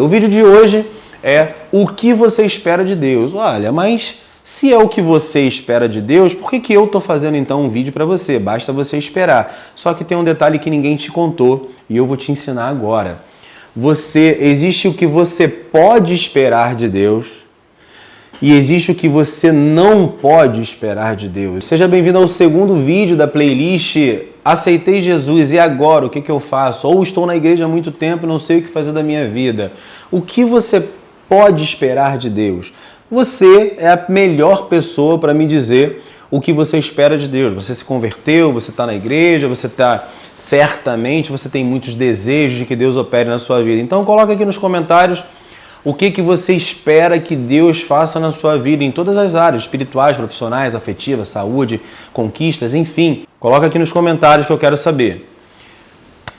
O vídeo de hoje é o que você espera de Deus. Olha, mas se é o que você espera de Deus, por que eu estou fazendo então um vídeo para você? Basta você esperar. Só que tem um detalhe que ninguém te contou e eu vou te ensinar agora. Existe o que você pode esperar de Deus e existe o que você não pode esperar de Deus. Seja bem-vindo ao segundo vídeo da playlist Aceitei Jesus e agora o que eu faço? Ou estou na igreja há muito tempo e não sei o que fazer da minha vida. O que você pode esperar de Deus? Você é a melhor pessoa para me dizer o que você espera de Deus. Você se converteu, você está na igreja, certamente você tem muitos desejos de que Deus opere na sua vida. Então coloca aqui nos comentários o que você espera que Deus faça na sua vida em todas as áreas, espirituais, profissionais, afetivas, saúde, conquistas, enfim. Coloca aqui nos comentários que eu quero saber.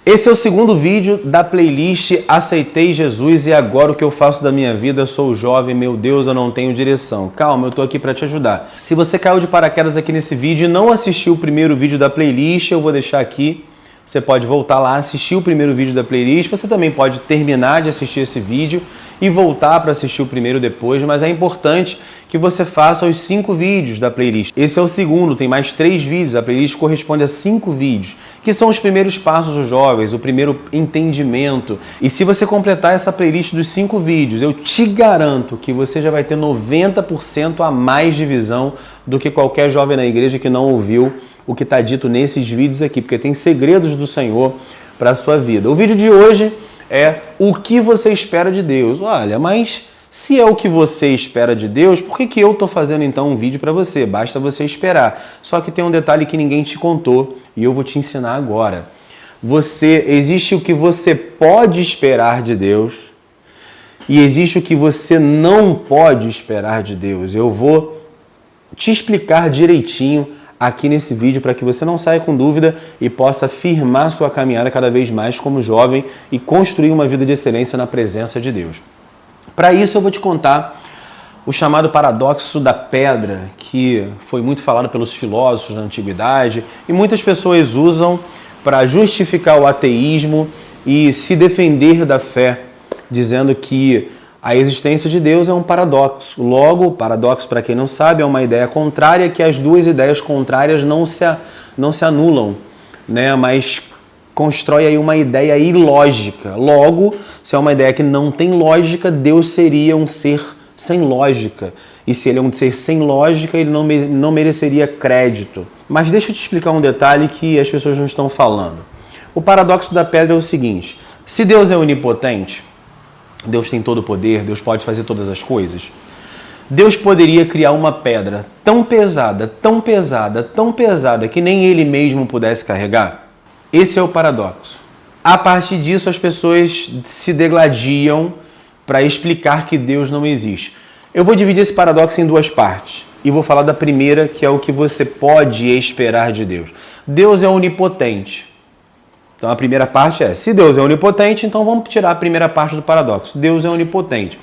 Esse é o segundo vídeo da playlist Aceitei Jesus e agora o que eu faço da minha vida? Sou jovem, meu Deus, eu não tenho direção. Calma, eu tô aqui para te ajudar. Se você caiu de paraquedas aqui nesse vídeo e não assistiu o primeiro vídeo da playlist, eu vou deixar aqui. Você pode voltar lá, assistir o primeiro vídeo da playlist. Você também pode terminar de assistir esse vídeo e voltar para assistir o primeiro depois, mas é importante que você faça os 5 vídeos da playlist. Esse é o segundo, tem mais 3 vídeos. A playlist corresponde a 5 vídeos, que são os primeiros passos dos jovens, o primeiro entendimento. E se você completar essa playlist dos 5 vídeos, eu te garanto que você já vai ter 90% a mais de visão do que qualquer jovem na igreja que não ouviu o que está dito nesses vídeos aqui, porque tem segredos do Senhor para a sua vida. O vídeo de hoje é o que você espera de Deus. Olha, mas se é o que você espera de Deus, por que eu estou fazendo então um vídeo para você? Basta você esperar. Só que tem um detalhe que ninguém te contou e eu vou te ensinar agora. Existe o que você pode esperar de Deus e existe o que você não pode esperar de Deus. Eu vou te explicar direitinho aqui nesse vídeo para que você não saia com dúvida e possa firmar sua caminhada cada vez mais como jovem e construir uma vida de excelência na presença de Deus. Para isso eu vou te contar o chamado paradoxo da pedra, que foi muito falado pelos filósofos da antiguidade e muitas pessoas usam para justificar o ateísmo e se defender da fé, dizendo que a existência de Deus é um paradoxo. Logo, paradoxo, para quem não sabe, é uma ideia contrária, que as duas ideias contrárias não se anulam, né? Mas constrói aí uma ideia ilógica. Logo, se é uma ideia que não tem lógica, Deus seria um ser sem lógica. E se ele é um ser sem lógica, ele não mereceria crédito. Mas deixa eu te explicar um detalhe que as pessoas não estão falando. O paradoxo da pedra é o seguinte: se Deus é onipotente, Deus tem todo o poder, Deus pode fazer todas as coisas, Deus poderia criar uma pedra tão pesada, tão pesada, tão pesada que nem ele mesmo pudesse carregar? Esse é o paradoxo. A partir disso, as pessoas se degladiam para explicar que Deus não existe. Eu vou dividir esse paradoxo em 2 partes e vou falar da primeira, que é o que você pode esperar de Deus. Deus é onipotente. Então a primeira parte é, se Deus é onipotente, então vamos tirar a primeira parte do paradoxo. Deus é onipotente.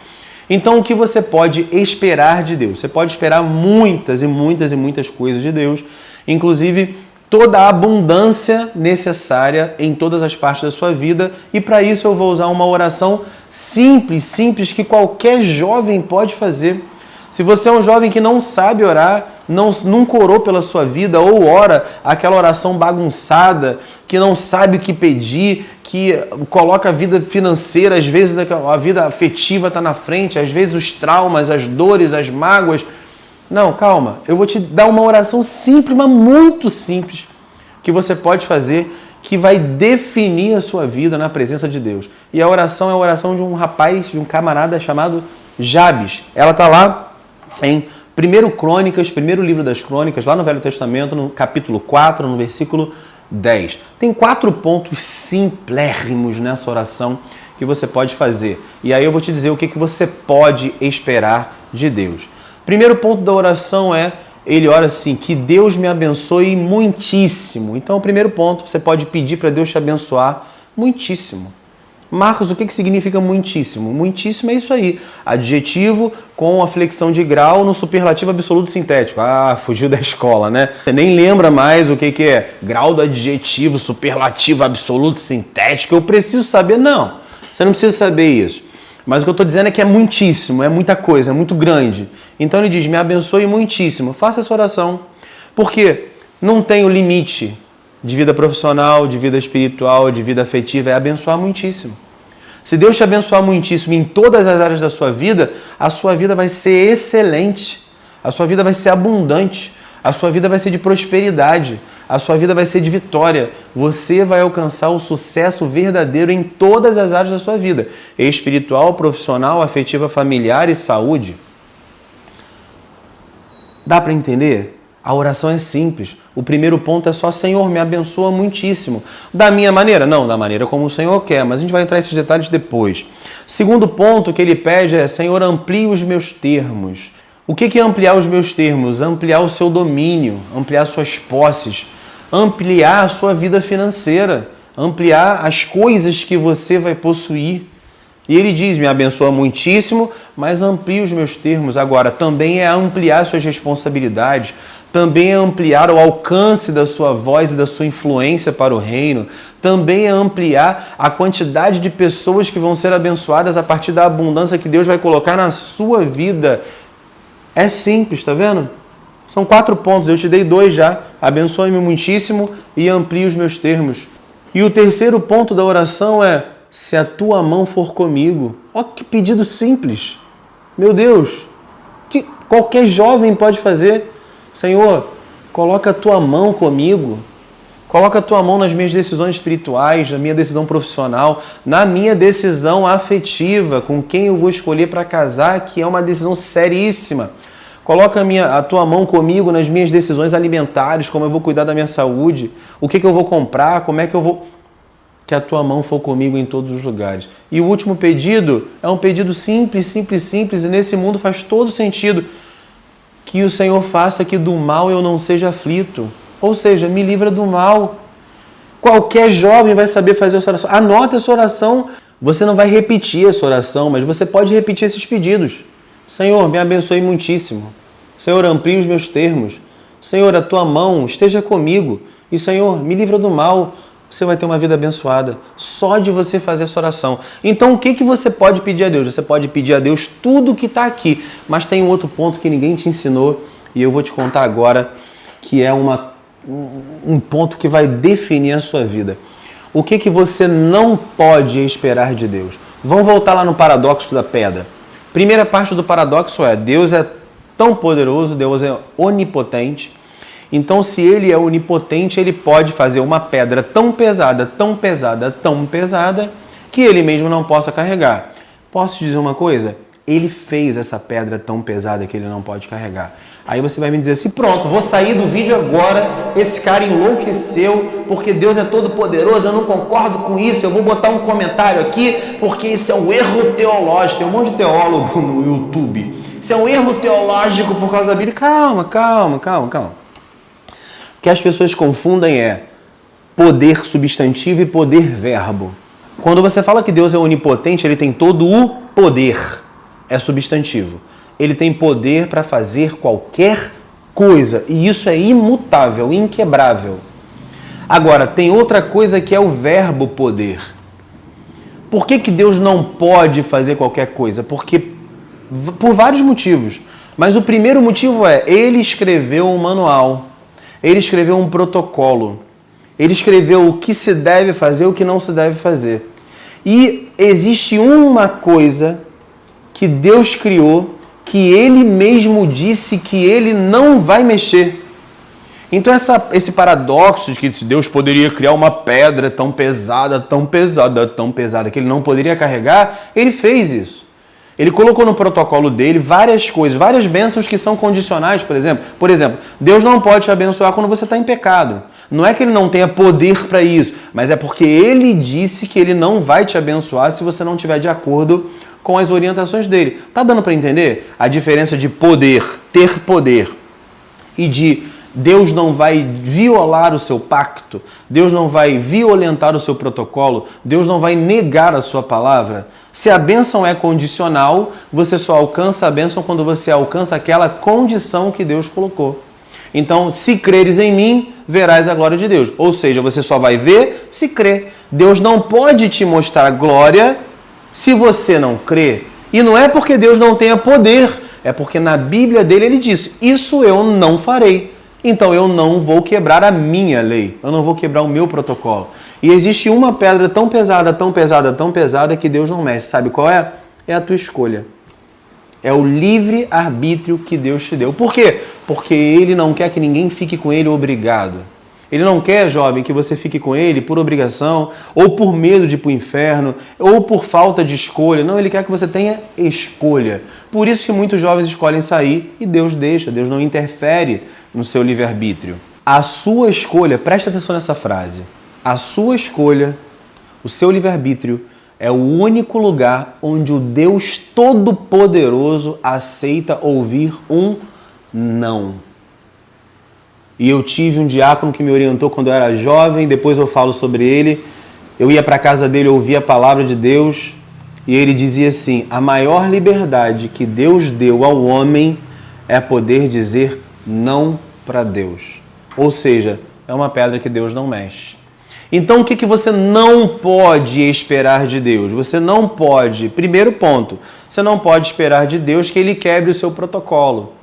Então o que você pode esperar de Deus? Você pode esperar muitas e muitas e muitas coisas de Deus, inclusive toda a abundância necessária em todas as partes da sua vida. E para isso eu vou usar uma oração simples, que qualquer jovem pode fazer. Se você é um jovem que não sabe orar, nunca orou pela sua vida, ou ora aquela oração bagunçada, que não sabe o que pedir, que coloca a vida financeira, às vezes a vida afetiva está na frente, às vezes os traumas, as dores, as mágoas. Não, calma, eu vou te dar uma oração simples, mas muito simples, que você pode fazer, que vai definir a sua vida na presença de Deus. E a oração é a oração de um rapaz, de um camarada chamado Jabes. Ela está lá em 1 Crônicas, primeiro livro das Crônicas, lá no Velho Testamento, no capítulo 4, no versículo 10. Tem 4 pontos simplérrimos nessa oração que você pode fazer. E aí eu vou te dizer o que você pode esperar de Deus. Primeiro ponto da oração é, ele ora assim, que Deus me abençoe muitíssimo. Então o primeiro ponto, você pode pedir para Deus te abençoar muitíssimo. Marcos, o que significa muitíssimo? Muitíssimo é isso aí. Adjetivo com a flexão de grau no superlativo absoluto sintético. Ah, fugiu da escola, né? Você nem lembra mais o que é grau do adjetivo, superlativo absoluto sintético. Eu preciso saber? Não, você não precisa saber isso. Mas o que eu estou dizendo é que é muitíssimo, é muita coisa, é muito grande. Então ele diz, me abençoe muitíssimo. Faça essa oração. Porque não tem o limite de vida profissional, de vida espiritual, de vida afetiva, é abençoar muitíssimo. Se Deus te abençoar muitíssimo em todas as áreas da sua vida, a sua vida vai ser excelente, a sua vida vai ser abundante, a sua vida vai ser de prosperidade, a sua vida vai ser de vitória. Você vai alcançar o sucesso verdadeiro em todas as áreas da sua vida, espiritual, profissional, afetiva, familiar e saúde. Dá para entender? A oração é simples. O primeiro ponto é só, Senhor, me abençoa muitíssimo. Da minha maneira? Não, da maneira como o Senhor quer, mas a gente vai entrar nesses detalhes depois. Segundo ponto que ele pede é, Senhor, amplie os meus termos. O que é ampliar os meus termos? Ampliar o seu domínio, ampliar suas posses, ampliar a sua vida financeira, ampliar as coisas que você vai possuir. E ele diz, me abençoa muitíssimo, mas amplie os meus termos. Agora, também é ampliar suas responsabilidades, também é ampliar o alcance da sua voz e da sua influência para o reino, também é ampliar a quantidade de pessoas que vão ser abençoadas a partir da abundância que Deus vai colocar na sua vida. É simples, tá vendo? São 4 pontos, eu te dei 2 já. Abençoe-me muitíssimo e amplie os meus termos. E o terceiro ponto da oração é, se a tua mão for comigo. Ó, que pedido simples. Meu Deus, que qualquer jovem pode fazer. Senhor, coloca a tua mão comigo. Coloca a tua mão nas minhas decisões espirituais, na minha decisão profissional, na minha decisão afetiva, com quem eu vou escolher para casar, que é uma decisão seríssima. Coloca a tua mão comigo nas minhas decisões alimentares, como eu vou cuidar da minha saúde, o que eu vou comprar, como é que eu vou... Que a tua mão for comigo em todos os lugares. E o último pedido é um pedido simples, simples, simples, e nesse mundo faz todo sentido. Que o Senhor faça que do mal eu não seja aflito. Ou seja, me livra do mal. Qualquer jovem vai saber fazer essa oração. Anota essa oração. Você não vai repetir essa oração, mas você pode repetir esses pedidos. Senhor, me abençoe muitíssimo. Senhor, amplie os meus termos. Senhor, a tua mão esteja comigo. E Senhor, me livra do mal. Você vai ter uma vida abençoada só de você fazer essa oração. Então, o que você pode pedir a Deus? Você pode pedir a Deus tudo que está aqui. Mas tem um outro ponto que ninguém te ensinou e eu vou te contar agora, que é um ponto que vai definir a sua vida. O que você não pode esperar de Deus? Vamos voltar lá no paradoxo da pedra. Primeira parte do paradoxo é, Deus é tão poderoso, Deus é onipotente. Então, se ele é onipotente, ele pode fazer uma pedra tão pesada, tão pesada, tão pesada, que ele mesmo não possa carregar. Posso te dizer uma coisa? Ele fez essa pedra tão pesada que ele não pode carregar. Aí você vai me dizer assim, pronto, vou sair do vídeo agora, esse cara enlouqueceu, porque Deus é todo poderoso, eu não concordo com isso, eu vou botar um comentário aqui, porque isso é um erro teológico. Tem um monte de teólogo no YouTube. Isso é um erro teológico por causa da Bíblia. Calma. O que as pessoas confundem é poder substantivo e poder verbo. Quando você fala que Deus é onipotente, ele tem todo o poder. É substantivo. Ele tem poder para fazer qualquer coisa. E isso é imutável, inquebrável. Agora, tem outra coisa que é o verbo poder. Por que Deus não pode fazer qualquer coisa? Porque, por vários motivos. Mas o primeiro motivo é, ele escreveu um manual. Ele escreveu um protocolo. Ele escreveu o que se deve fazer e o que não se deve fazer. E existe uma coisa que Deus criou, que ele mesmo disse que ele não vai mexer. Então esse paradoxo de que Deus poderia criar uma pedra tão pesada, que ele não poderia carregar, ele fez isso. Ele colocou no protocolo dele várias coisas, várias bênçãos que são condicionais, por exemplo. Por exemplo, Deus não pode te abençoar quando você está em pecado. Não é que ele não tenha poder para isso, mas é porque ele disse que ele não vai te abençoar se você não estiver de acordo com as orientações dele. Tá dando para entender a diferença de poder, ter poder, e de Deus não vai violar o seu pacto, Deus não vai violentar o seu protocolo, Deus não vai negar a sua palavra? Se a bênção é condicional, você só alcança a bênção quando você alcança aquela condição que Deus colocou. Então, se creres em mim, verás a glória de Deus. Ou seja, você só vai ver se crer. Deus não pode te mostrar glória Se você não crê, e não é porque Deus não tenha poder, é porque na Bíblia dele ele disse, isso eu não farei. Então eu não vou quebrar a minha lei, eu não vou quebrar o meu protocolo. E existe uma pedra tão pesada, tão pesada, tão pesada que Deus não mexe. Sabe qual é? É a tua escolha. É o livre-arbítrio que Deus te deu. Por quê? Porque Ele não quer que ninguém fique com Ele obrigado. Ele não quer, jovem, que você fique com Ele por obrigação, ou por medo de ir para o inferno, ou por falta de escolha. Não, Ele quer que você tenha escolha. Por isso que muitos jovens escolhem sair e Deus deixa, Deus não interfere no seu livre-arbítrio. A sua escolha, presta atenção nessa frase, a sua escolha, o seu livre-arbítrio, é o único lugar onde o Deus Todo-Poderoso aceita ouvir um não. E eu tive um diácono que me orientou quando eu era jovem, depois eu falo sobre ele. Eu ia para a casa dele, ouvia a palavra de Deus, e ele dizia assim, a maior liberdade que Deus deu ao homem é poder dizer não para Deus. Ou seja, é uma pedra que Deus não mexe. Então o que você não pode esperar de Deus? Você não pode, primeiro ponto, você não pode esperar de Deus que Ele quebre o seu protocolo,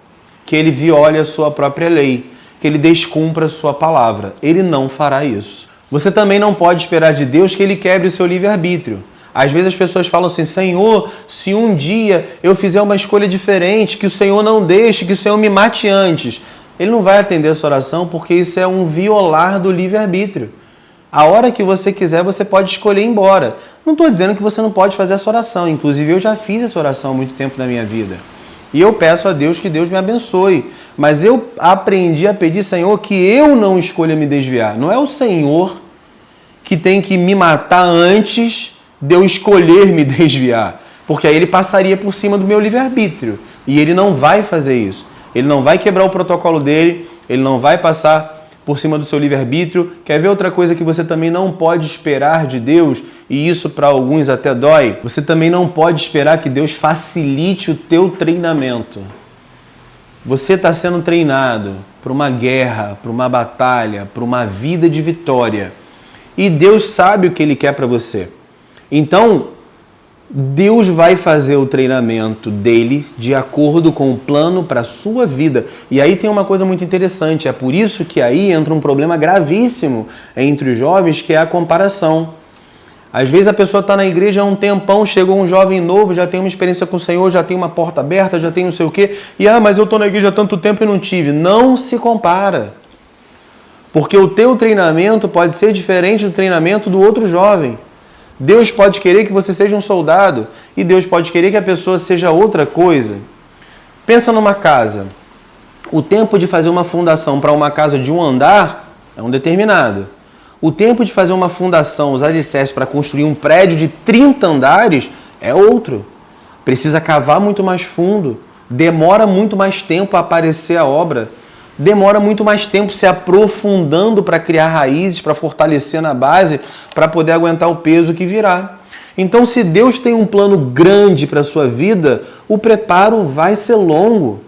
que Ele viole a sua própria lei, que Ele descumpra a sua palavra. Ele não fará isso. Você também não pode esperar de Deus que Ele quebre o seu livre-arbítrio. Às vezes as pessoas falam assim, Senhor, se um dia eu fizer uma escolha diferente, que o Senhor não deixe, que o Senhor me mate antes. Ele não vai atender essa oração porque isso é um violar do livre-arbítrio. A hora que você quiser, você pode escolher ir embora. Não estou dizendo que você não pode fazer essa oração. Inclusive, eu já fiz essa oração há muito tempo na minha vida. E eu peço a Deus que Deus me abençoe. Mas eu aprendi a pedir, Senhor, que eu não escolha me desviar. Não é o Senhor que tem que me matar antes de eu escolher me desviar. Porque aí Ele passaria por cima do meu livre-arbítrio. E Ele não vai fazer isso. Ele não vai quebrar o protocolo dele. Ele não vai passar por cima do seu livre-arbítrio. Quer ver outra coisa que você também não pode esperar de Deus? E isso para alguns até dói. Você também não pode esperar que Deus facilite o teu treinamento. Você está sendo treinado para uma guerra, para uma batalha, para uma vida de vitória. E Deus sabe o que Ele quer para você. Então, Deus vai fazer o treinamento dele de acordo com o plano para a sua vida. E aí tem uma coisa muito interessante. É por isso que aí entra um problema gravíssimo entre os jovens, que é a comparação. Às vezes a pessoa está na igreja há um tempão, chegou um jovem novo, já tem uma experiência com o Senhor, já tem uma porta aberta, já tem não sei o quê. E, mas eu estou na igreja há tanto tempo e não tive. Não se compara. Porque o teu treinamento pode ser diferente do treinamento do outro jovem. Deus pode querer que você seja um soldado e Deus pode querer que a pessoa seja outra coisa. Pensa numa casa. O tempo de fazer uma fundação para uma casa de um andar é um determinado. O tempo de fazer uma fundação, os alicerces para construir um prédio de 30 andares é outro. Precisa cavar muito mais fundo, demora muito mais tempo a aparecer a obra, demora muito mais tempo se aprofundando para criar raízes, para fortalecer na base, para poder aguentar o peso que virá. Então, se Deus tem um plano grande para a sua vida, o preparo vai ser longo.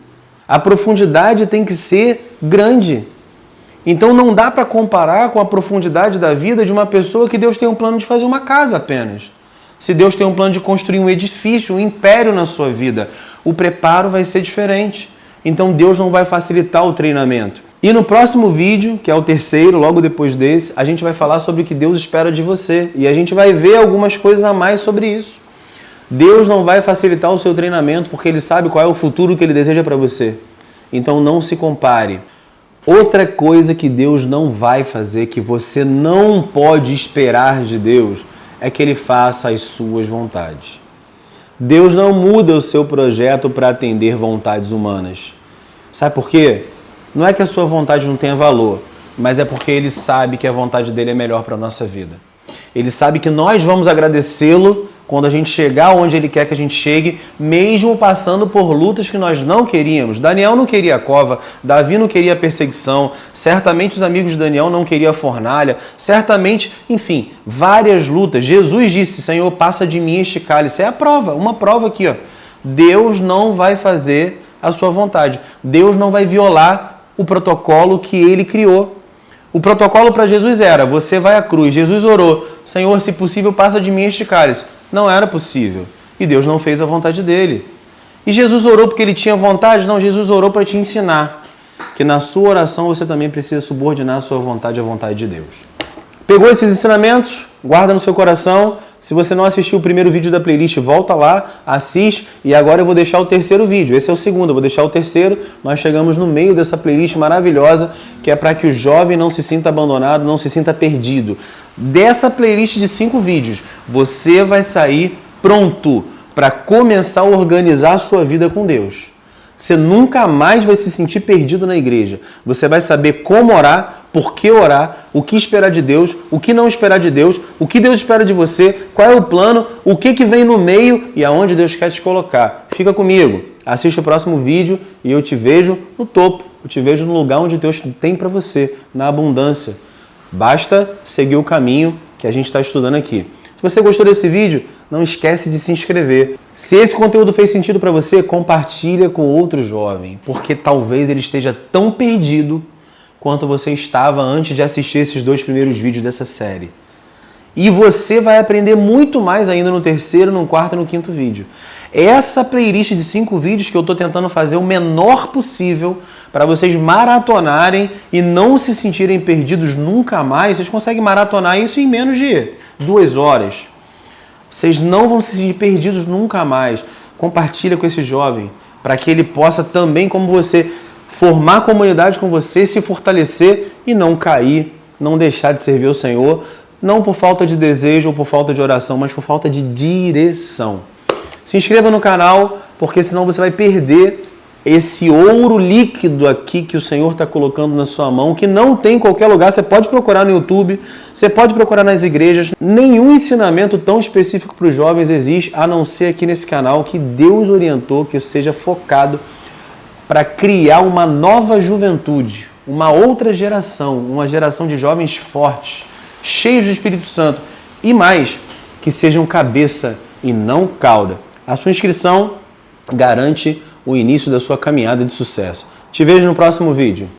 A profundidade tem que ser grande. Então, não dá para comparar com a profundidade da vida de uma pessoa que Deus tem um plano de fazer uma casa apenas. Se Deus tem um plano de construir um edifício, um império na sua vida, o preparo vai ser diferente. Então Deus não vai facilitar o treinamento. E no próximo vídeo, que é o terceiro, logo depois desse, a gente vai falar sobre o que Deus espera de você. E a gente vai ver algumas coisas a mais sobre isso. Deus não vai facilitar o seu treinamento porque Ele sabe qual é o futuro que Ele deseja para você. Então não se compare. Outra coisa que Deus não vai fazer, que você não pode esperar de Deus, é que Ele faça as suas vontades. Deus não muda o seu projeto para atender vontades humanas. Sabe por quê? Não é que a sua vontade não tenha valor, mas é porque Ele sabe que a vontade dele é melhor para a nossa vida. Ele sabe que nós vamos agradecê-lo quando a gente chegar onde Ele quer que a gente chegue, mesmo passando por lutas que nós não queríamos. Daniel não queria a cova, Davi não queria a perseguição, certamente os amigos de Daniel não queriam a fornalha, certamente, enfim, várias lutas. Jesus disse, Senhor, passa de mim este cálice. É a prova, uma prova aqui, ó. Deus não vai fazer a sua vontade. Deus não vai violar o protocolo que Ele criou. O protocolo para Jesus era, você vai à cruz. Jesus orou, Senhor, se possível, passa de mim este cálice. Não era possível. E Deus não fez a vontade dele. E Jesus orou porque ele tinha vontade? Não, Jesus orou para te ensinar que na sua oração você também precisa subordinar a sua vontade à vontade de Deus. Pegou esses ensinamentos? Guarda no seu coração. Se você não assistiu o primeiro vídeo da playlist, volta lá, assiste. E agora eu vou deixar o terceiro vídeo. Esse é o segundo, eu vou deixar o terceiro. Nós chegamos no meio dessa playlist maravilhosa, que é para que o jovem não se sinta abandonado, não se sinta perdido. Dessa playlist de 5 vídeos, você vai sair pronto para começar a organizar a sua vida com Deus. Você nunca mais vai se sentir perdido na igreja. Você vai saber como orar, por que orar, o que esperar de Deus, o que não esperar de Deus, o que Deus espera de você, qual é o plano, o que vem no meio e aonde Deus quer te colocar. Fica comigo, assiste o próximo vídeo e eu te vejo no topo. Eu te vejo no lugar onde Deus tem para você, na abundância. Basta seguir o caminho que a gente está estudando aqui. Se você gostou desse vídeo, não esquece de se inscrever. Se esse conteúdo fez sentido para você, compartilha com outro jovem, porque talvez ele esteja tão perdido quanto você estava antes de assistir esses 2 primeiros vídeos dessa série. E você vai aprender muito mais ainda no terceiro, no quarto e no quinto vídeo. Essa playlist de 5 vídeos que eu estou tentando fazer o menor possível para vocês maratonarem e não se sentirem perdidos nunca mais. Vocês conseguem maratonar isso em menos de 2 horas. Vocês não vão se sentir perdidos nunca mais. Compartilha com esse jovem para que ele possa também, como você, formar comunidade com você, se fortalecer e não cair, não deixar de servir o Senhor, não por falta de desejo ou por falta de oração, mas por falta de direção. Se inscreva no canal, porque senão você vai perder esse ouro líquido aqui que o Senhor está colocando na sua mão, que não tem em qualquer lugar. Você pode procurar no YouTube, você pode procurar nas igrejas. Nenhum ensinamento tão específico para os jovens existe, a não ser aqui nesse canal, que Deus orientou que seja focado para criar uma nova juventude, uma outra geração, uma geração de jovens fortes, cheios do Espírito Santo e mais, que sejam cabeça e não cauda. A sua inscrição garante o início da sua caminhada de sucesso. Te vejo no próximo vídeo.